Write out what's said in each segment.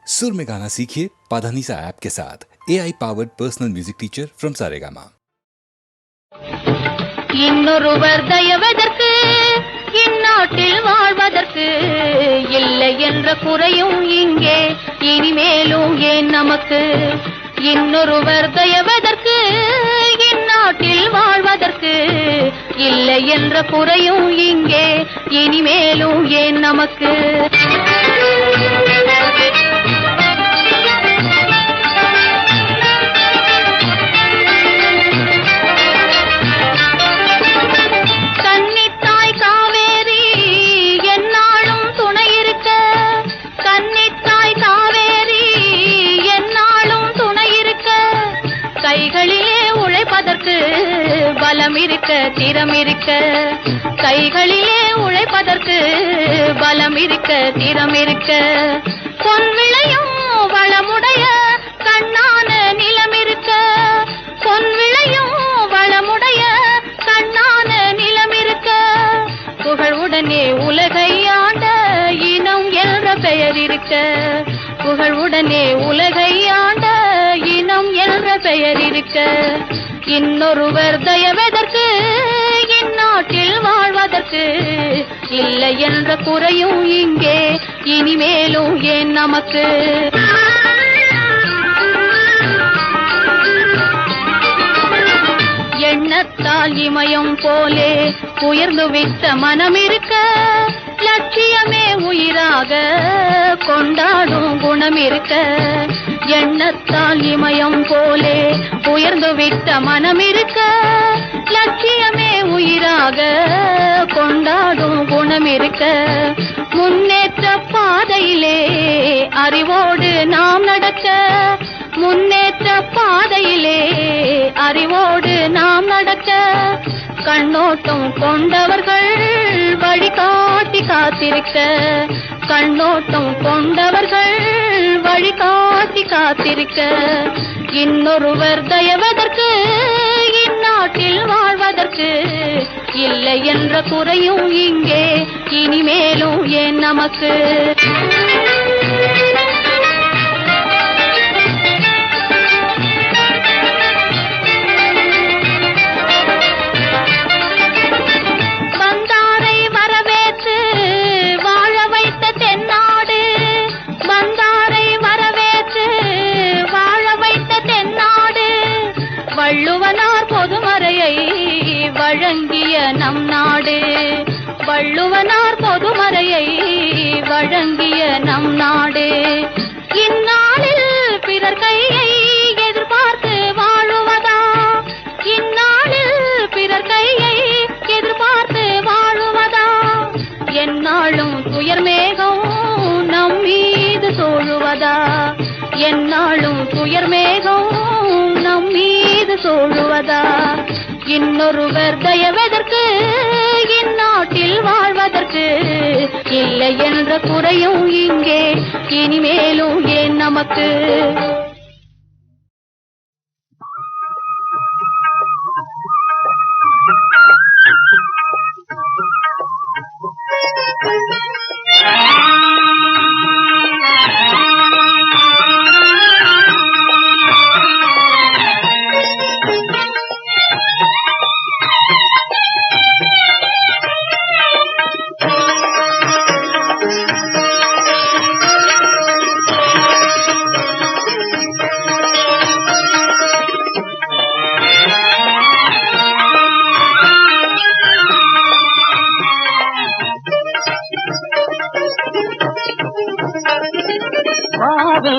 सुर में गाना सीखिए पाधानीसा ऐप के साथ। AI powered personal music teacher from Saregama. இன்னொருவர் தயவதற்கு இந்நாட்டில் வாழ்வதற்கு இல்லை என்ற குறையும் இங்கே இனிமேலும் ஏன் நமக்கு? இன்னொருவர் தயவதற்கு இந்நாட்டில் வாழ்வதற்கு இல்லை என்ற குறையும் இங்கே இனிமேலும் ஏன் நமக்கு? பலம் இருக்க திறம் இருக்க கைகளிலே உழைப்பதற்கு பலம் இருக்க திறம் இருக்க பொன் விளையும் வளமுடைய கண்ணான நிலம் இருக்க பொன் விளையும் வளமுடைய கண்ணான நிலம் இருக்க புகழுடனே உலகை ஆண்ட இனம் என்ற பெயர் இருக்க புகழுடனே உலகை ஆண்ட இனம் என்ற பெயர் இருக்க இன்னொருவர் தயவதற்கு இந்நாட்டில் வாழ்வதற்கு இல்லை என்ற குறையும் இங்கே இனிமேலும் ஏன் நமக்கு? எண்ணத்தால் இமயம் போலே உயர்ந்து விட்ட மனம் இருக்க லட்சியமே உயிராக கொண்டாடும் குணம் இருக்க எண்ணத்தால் இமயம் போலே உயர்ந்து விட்ட மனம் இருக்க லட்சியமே உயிராக கொண்டாடும் குணம் இருக்க முன்னேற்ற பாதையிலே அறிவோடு நாம் நடக்க முன்னேற்ற பாதையிலே அறிவோடு நாம் நடக்க கண்ணோட்டம் கொண்டவர்கள் வழிகாட்டி காத்திருக்க கண்ணோட்டம் கொண்டவர்கள் வழிகாட்டி காத்திருக்க இன்னொருவர் தயவதற்கு இந்நாட்டில் வாழ்வதற்கு இல்லை என்ற குறையும் இங்கே இனிமேலும் ஏன் நமக்கு? வள்ளுவனார் பொதுமறையை வழங்கிய நம் நாடு வள்ளுவனார் பொதுமறையை வழங்கிய நம் நாடு இந்நாளில் பிறர் கையை எதிர்பார்த்து வாழுவதா இந்நாளில் பிறர் கையை எதிர்பார்த்து வாழுவதா எந்நாளும் துயர் மேகம் நம் மீது சூழுவதா எந்நாளும் துயர் மேகம் நம் மீது சூழுவதா இன்னொருவர் தயவதற்கு இந்நாட்டில் வாழ்வதற்கு இல்லை என்ற குறையும் இங்கே இனிமேலும் ஏன் நமக்கு?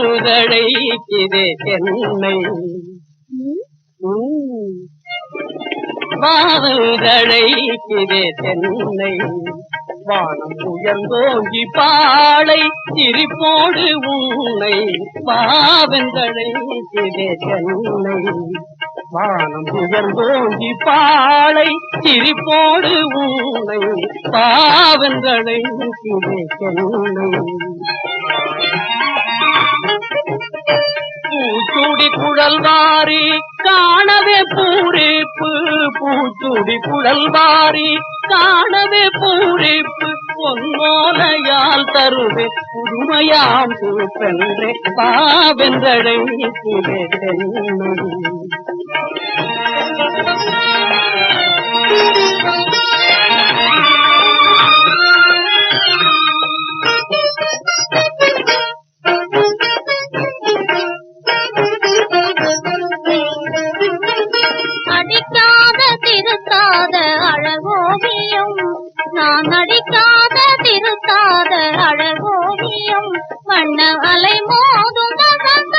வாதழைக்குதே என்னை வாதழைக்குதே தென்னை வானம் உயர்ந்தோங்கி பாளை சிரிப்போடு உன்னை வாவென்றழைக்குதே தென்னை வானம் உயர்ந்தோங்கி பாளை சிரிப்போடு உன்னை பாவென்றழைக்குதே தென்னை பூச்சூடி குழல்வாரி காணவே பூரிப்பு பூச்சூடி குழல்வாரி காணவே பூரிப்பு பொன்னோலையால் தருவே புதுமையாம் பூப்பென்றே பாவென்றழைத்திலே தென்னை. அடிக்காத திருத்தாத அழகோவியம், நான் அடிக்காத திருத்தாத அழகோவியம், வண்ண அலை மோதும் வசந்த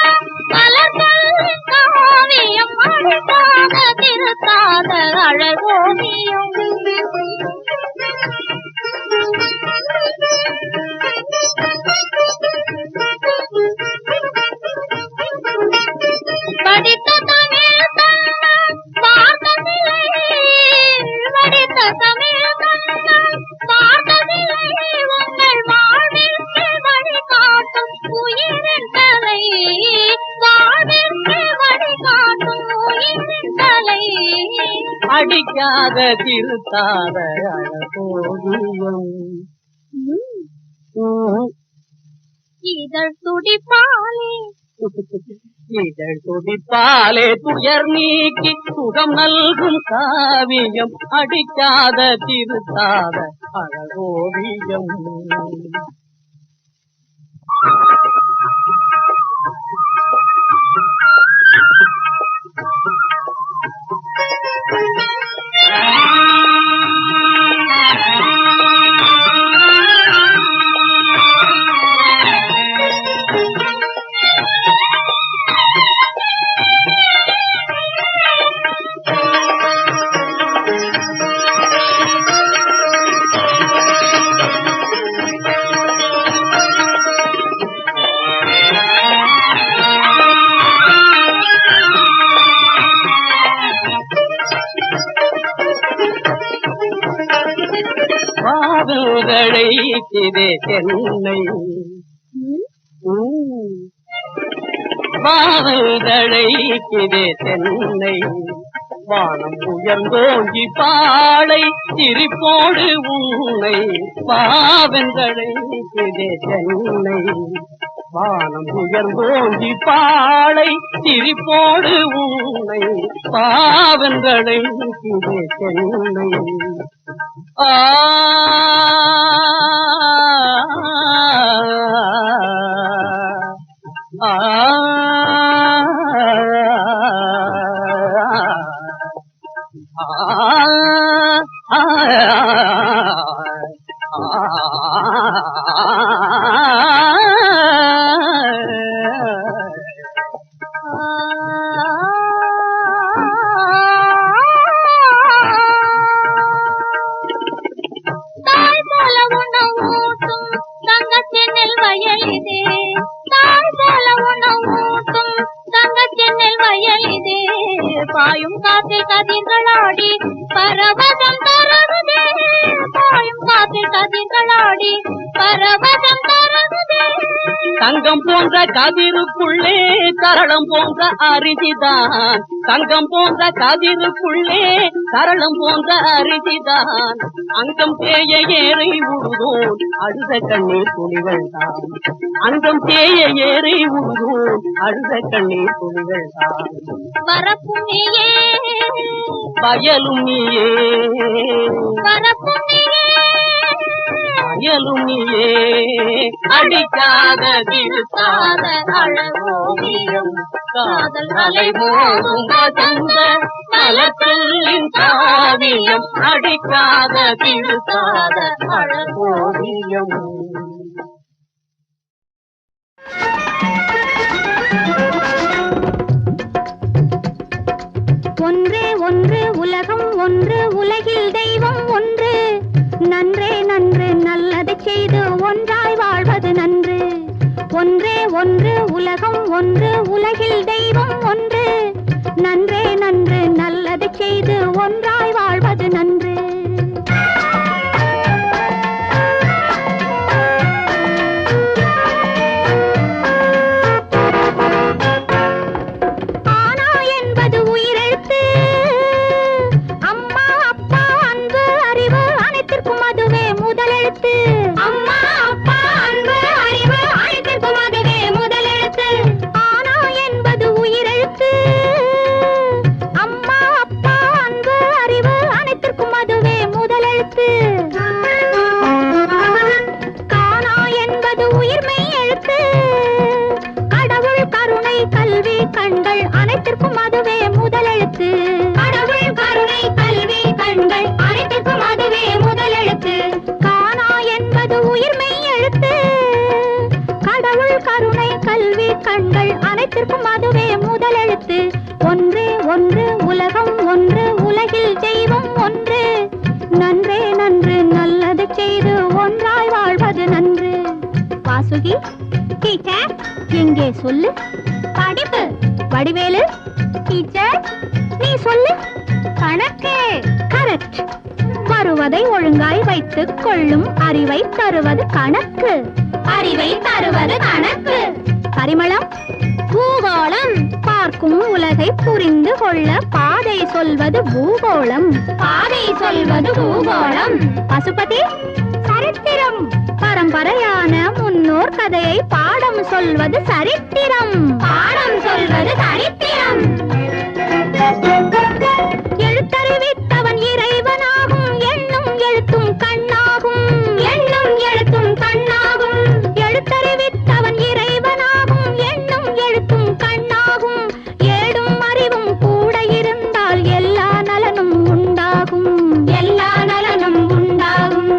மலர்களின் காவியம், அடிக்காத திருத்தாத அழகோவியம். படித்த தமிழ் தன்னால் பார்த்ததில்லை, படித்த தமிழ் தன்னால் பார்த்ததில்லை, உங்கள் வாழ்விற்கு வழிகாட்டும் உயிரின் கலை, வாழ்விற்கு வழிகாட்டும் உயிரின் கலை. அடிக்காத திருத்தாத அழகோவியம். இதழ் துடிப்பாலே இதழ் துடிப்பாலே துயர் நீக்கி சுகம் நல்கும் காவியம், அடிக்காத திருத்தாத அழகோவியம். பாவங்களைத்திலே தென்னை, பாவங்களைத்திலே தென்னை, வானம் உயர்ந்தோங்கி பாளை சிரிப்போடு உன்னை. பாவங்களைத்திலே தென்னை, வானம் உயர்ந்தோங்கி பாளை சிரிப்போடு உன்னை. பாவங்களைத்திலே தென்னை. ஆ ஆ பாயும் காற்று கதிர்களாடி பரவசம் தரகுதே, பாயும் காற்று கதிர்களாடி பரவசம் தரகுதே. தங்கம் போன்ற கதிருக்குள்ளே சரளம் போன்ற அரிசிதான், தங்கம் போன்ற கதிருக்குள்ளே சரளம் போன்ற அரிசிதான். அங்கம் தேய ஏறை உழுதோன் அழுத கண்ணீர் துணிகள்தான், அங்கம் தேய ஏறை உழுதோன் அழுத கண்ணீர் துணிகள்தான். வரப்பும் நீயே வயலும் நீயே, வரப்பும் நீயே வயலும் நீயே. அடிக்காத திருத்தாத அழகோவியம், காதல் அலை மோதும் வசந்த மலர்களின் காவியம், அடிக்காத திருத்தாத அழகோவியம். ஒன்றே ஒன்று உலகம் ஒன்று, உலகில் தெய்வம் ஒன்று, நன்றே நன்று நல்லதை செய்து ஒன்றாய் வாழ்வது நன்று. ஒன்றே ஒன்று உலகம் ஒன்று, உலகில் தெய்வம் ஒன்று, நன்றே நன்று நல்லதை செய்து ஒன்றாய் வாழ்வது நன்று. அம்மா அப்பா அன்பு அறிவு அனைத்திற்கும் அதுவே முதலெழுத்து. உயிர்மெய் எழுத்து கடவுள் கருணை கல்வி கண்கள் அனைத்திற்கும் அதுவே முதலெழுத்து ஒன்றே ஒன்று உலகம் ஒன்று உலகில் தெய்வம் ஒன்று நன்றே நன்று நல்லது செய்து ஒன்றாய் வாழ்வது நன்று. வாசுகி டீச்சர் எங்கே சொல்லு. படிப்பு வடிவேலு டீச்சர் நீ சொல்லு. கணக்கு கரெக்ட். வருவதை ஒழுங்காய் வைத்துக் கொள்ளும் அறிவை தருவது கணக்கு. அறிவை தருவது கணக்கு. பரிமளம் பூகோளம். பார்க்கும் உலகை புரிந்து கொள்ள பாதை சொல்வது பூகோளம். பாதை சொல்வது பூகோளம். பசுபதி சரித்திரம். பரம்பரையான முன்னோர் கதையை பாடம் சொல்வது சரித்திரம். பாடம் சொல்வது சரித்திரம். எழுத்தறிவித்தவன் இறைவனாகும். எண்ணும் எழுத்தும் கண்ணாகும். எண்ணும் எழுத்தும் கண்ணாகும். எழுத்தறிவித்தவன் இறைவனாகும். எண்ணும் எழுத்தும் கண்ணாகும். ஏடும் அறிவும் கூட இருந்தால் எல்லா நலனும் உண்டாகும். எல்லா நலனும் உண்டாகும்.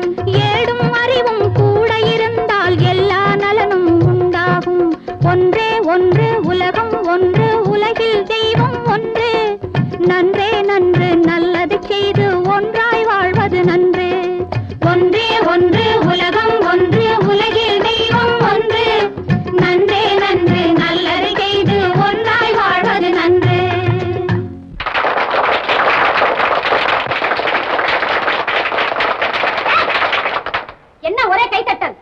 ஏடும் அறிவும் கூட இருந்தால் எல்லா நலனும் உண்டாகும். ஒன்றே ஒன்று உலகம் ஒன்று உலகில் தெய்வம் ஒன்று நன்றே நன்று நல்லது செய்து ஒன்றாய் வாழ்வது நன்று. ஒன்றே ஒன்று உலகம் ஒன்று உலகில் தெய்வம் ஒன்று நன்றே நன்று நல்லது செய்து ஒன்றாய் வாழ்வது நன்று. என்ன ஒரே கைத்தட்டல்?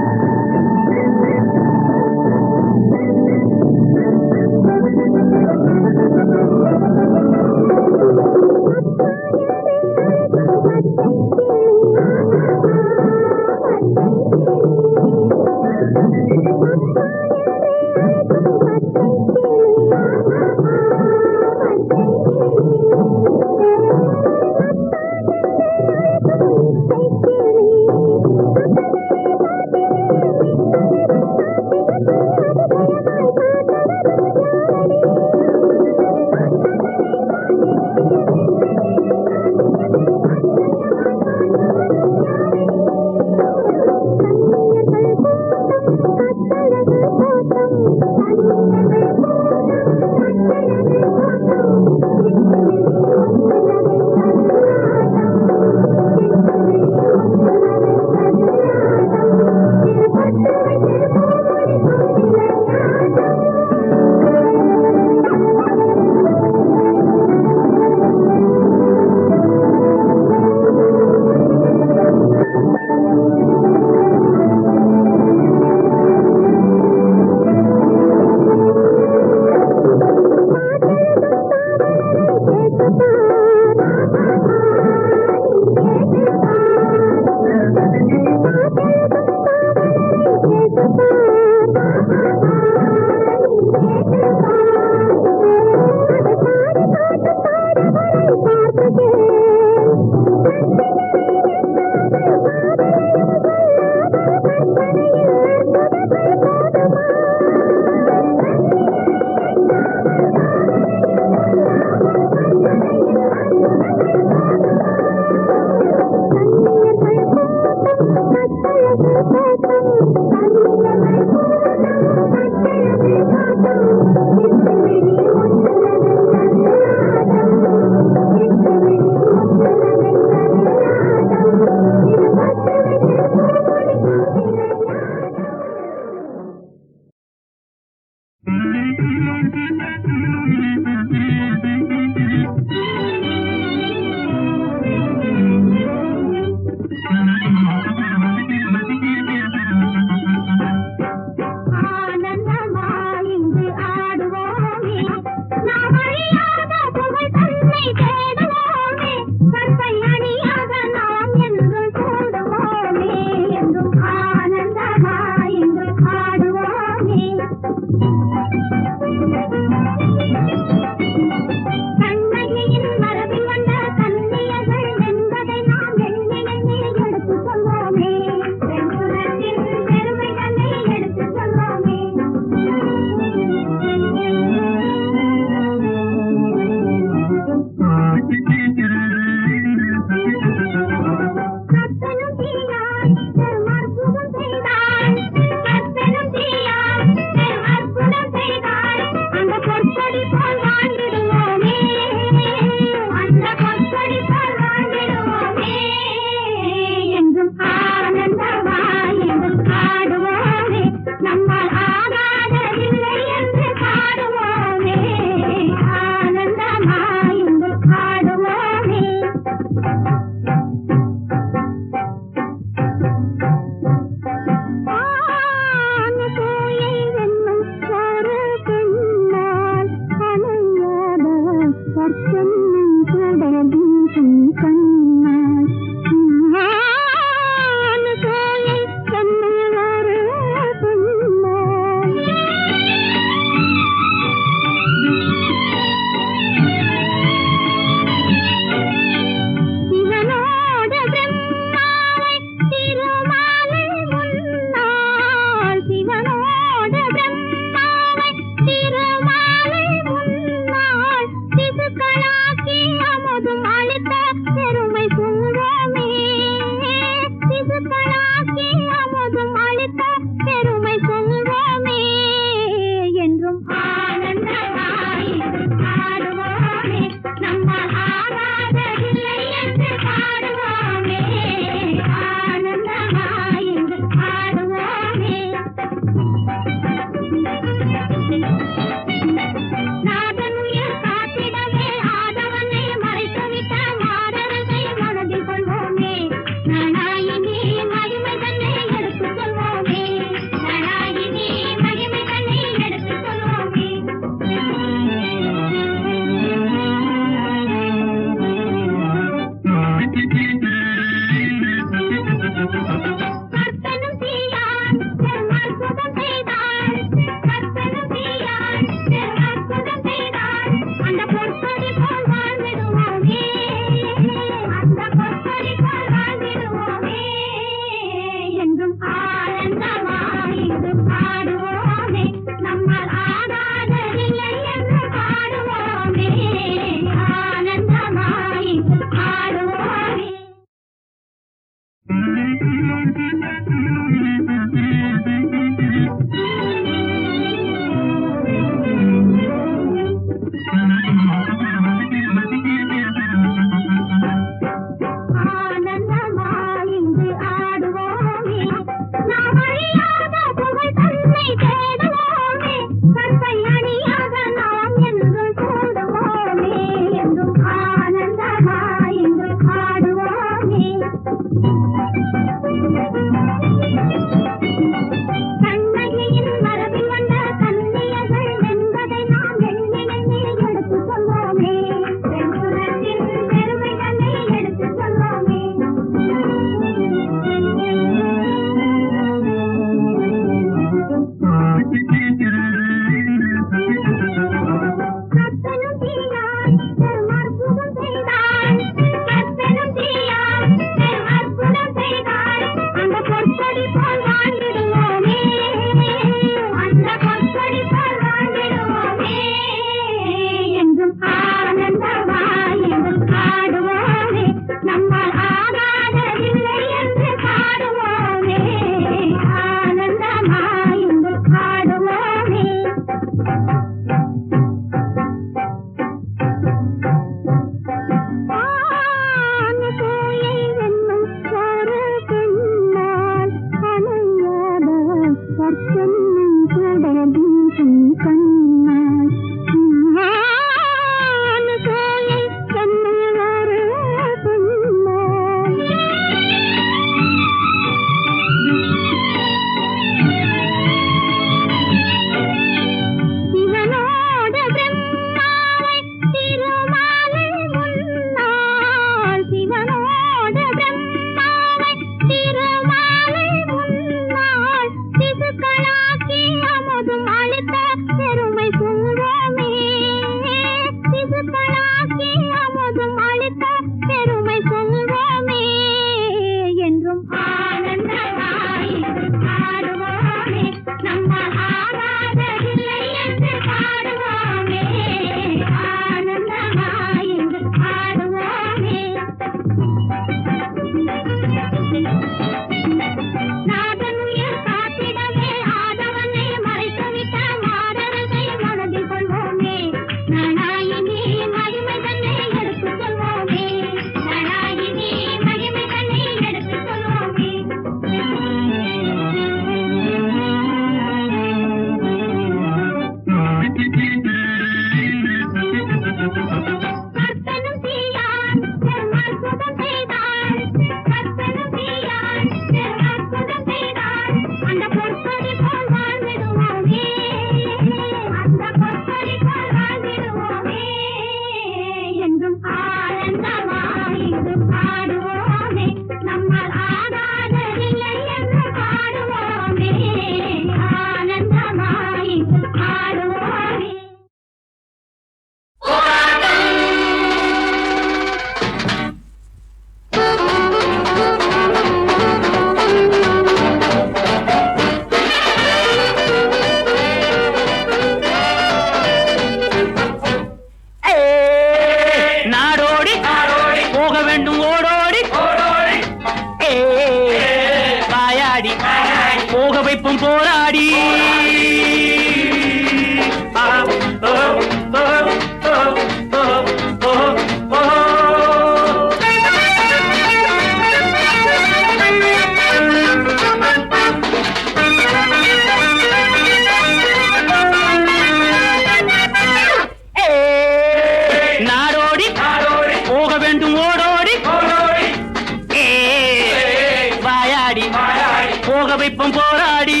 நிற்போம் போராடி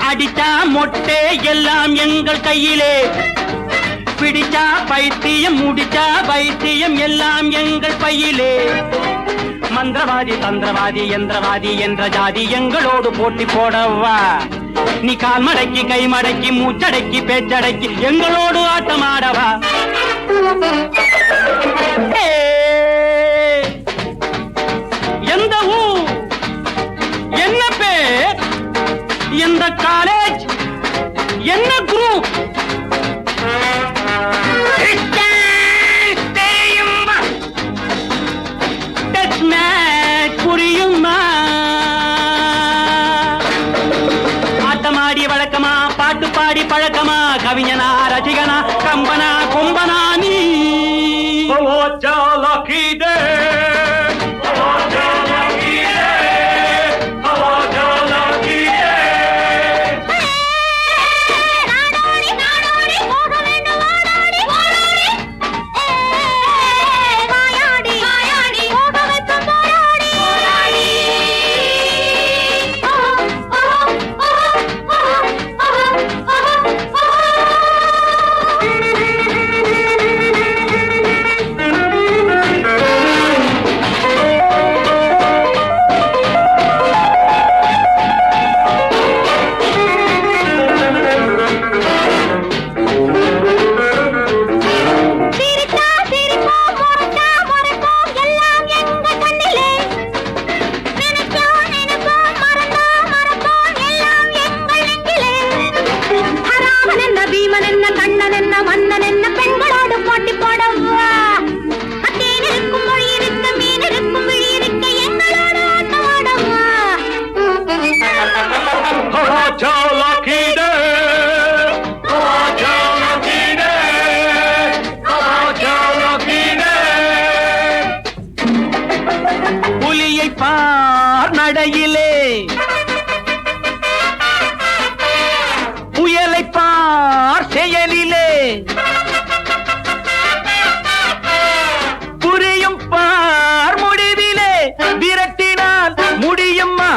அடிச்சா மொட்டை எல்லாம் எங்கள் கையிலே பிடிச்சா பைத்தியம் முடிச்சா பைத்தியம் எல்லாம் எங்கள் பையிலே மந்திரவாதி தந்திரவாதி யந்திரவாதி என்ற ஜாதி எங்களோடு போட்டி போடவா நீ கால் மடக்கி கை மடக்கி மூச்சடக்கி பேச்சடக்கி எங்களோடு ஆட்டமாடவா எந்த ஊர் என்ன பேர் எந்த காலேஜ் என்ன குரூப் டெஸ்ட் மேட்ச் புரியுமா ஆட்டமாடி வழக்கமா பாட்டு பாடி பழக்கமா கவிஞனா ரசிகனா கம்பனா கொம்பனா நீ நடையிலே புயலை பார் செயலிலே புரியும் பார் முடிவிலே விரட்டினால் முடியுமா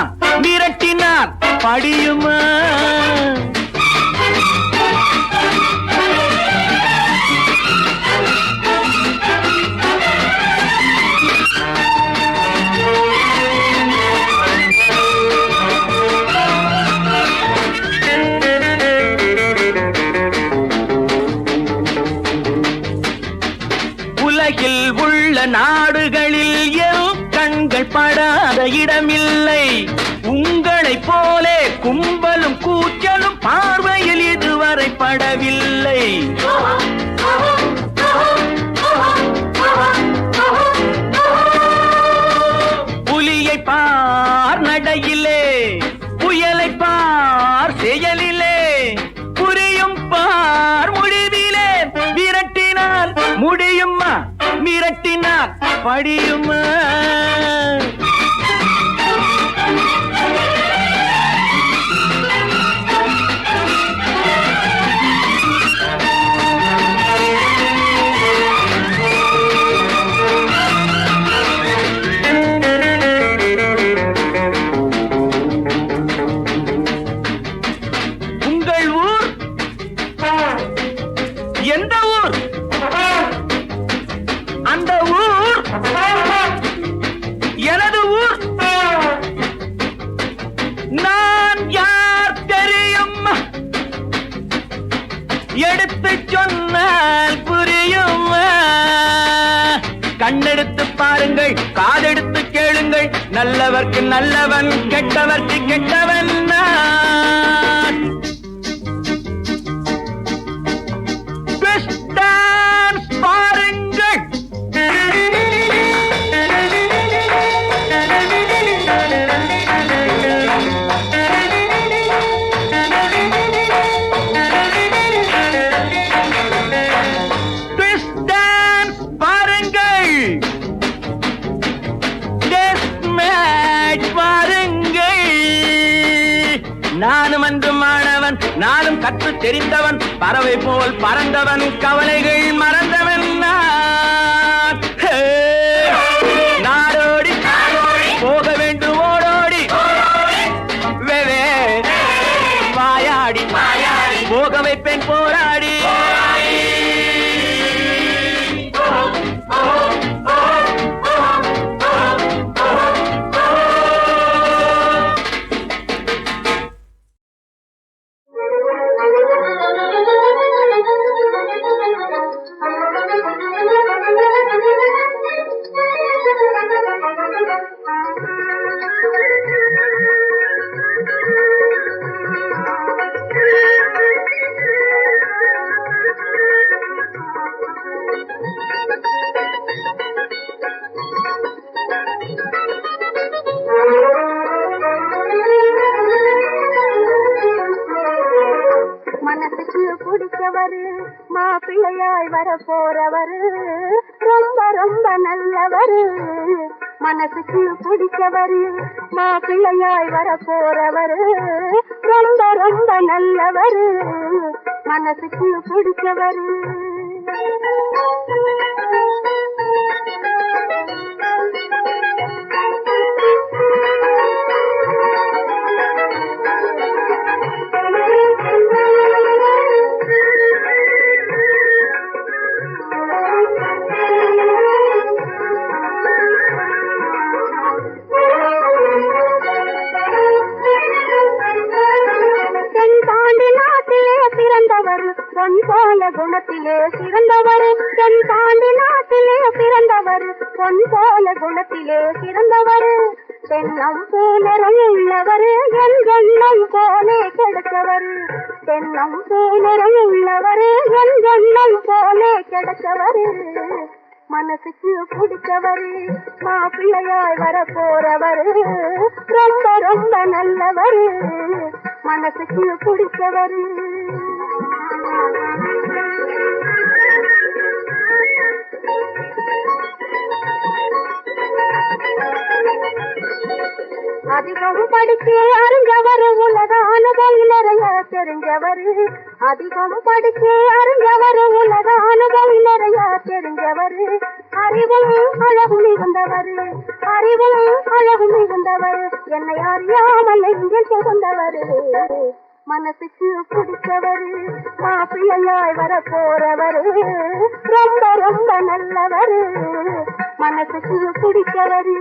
விரட்டினால் படியுமா உலகில் உள்ள நாடுகளில் என் கண்கள் படாத இடமில்லை உங்களைப் போலே கும்பலும் கூச்சலும் பார்வையில் இதுவரை படவில்லை புலியை பார் நடையிலே புயலை பார் செயலிலே புரியும் பார் முடிவிலே விரட்டினால் முடியுமா மிரட்டினால் படியுமா உங்கள் ஊர் எந்த ஊர் அந்த ஊர் எனது ஊர் நான் யார் தெரியும் எடுத்து சொன்னால் புரியும் கண்ணெடுத்து பாருங்கள் காதெடுத்து கேளுங்கள் நல்லவர்க்கு நல்லவன் கெட்டவர்க்கு கெட்டவன் நான் பாருங்கள் கற்று தெரிந்தவன் பறவை போல் பறந்தவன் கவலைகள் மறந்தவன் நான். நாடோடி போக வேண்டும் ஓடோடி வெவே வாயாடி போக வைப்பேன் போராடி. மனசுக்கு பிடிச்சவரு மாப்பிள்ளையாய் வர போறவரு ரொம்ப ரொம்ப நல்லவரு. மனசுக்கு பிடிச்சவரு மாப்பிள்ளையாய் வர போறவரு ரொம்ப ரொம்ப நல்லவரு. மனசுக்கு பிடிச்சவரு பொன் போல குணத்திலே சிறந்தவர். தென் தாண்டி நாட்டிலே பிறந்தவர் பொன் போல குணத்திலே சிறந்தவர். தென்னம் பூனரம் உள்ளவர் என் எண்ணம் போலே கிடைத்தவர். தென்னம் பூனரம் உள்ளவர் என் எண்ணம் போலே கிடைத்தவர். மனசுக்கு பிடிச்சவர் மாப்பிள்ளையாய் வர போறவர் ரொம்ப ரொம்ப நல்லவர். மனசுக்கு பிடிச்சவர் அதிகம் படிச்சு அறிஞ்சவர் உலக அனுபவம் நிறைய தெரிஞ்சவர். அதிகம் படிச்சு அறிஞ்சவர் உலக அனுபவம் நிறைய தெரிஞ்சவர். அறிவும் அழகு மிகுந்தவர். அறிவும் அழகு மிகுந்தவர். என்னை அறியாமல் இங்கே புகுந்தவர். மனசுக்கு பிடிச்சவர் மாப்பிள்ளையாய் வர போறவர் ரொம்ப ரொம்ப நல்லவர். மனசுக்கு பிடிச்சவர்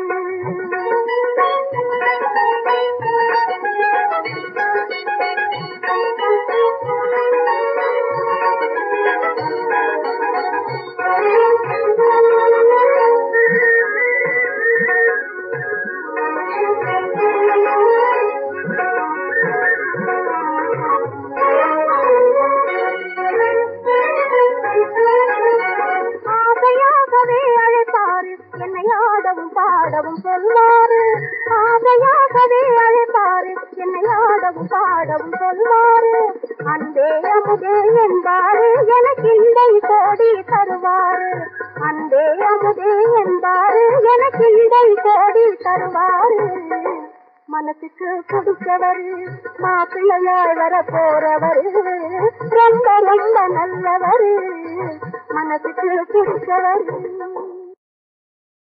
பாடவும் சொல்வாரு. ஆசையாகவே அழைப்பாரு என்னை ஆடவும் பாடவும் சொல்வாரு. அன்பே அமுதே என்பாரு எனக்கு இன்பை கோடி தருவாரு. அன்பே அமுதே என்பாரு எனக்கு இன்பை கோடி தருவாரு. மனசுக்கு பிடிச்சவர் மாப்பிள்ளையாய் வர போறவர் ரொம்ப ரொம்ப நல்லவர். மனசுக்கு பிடிச்சவர்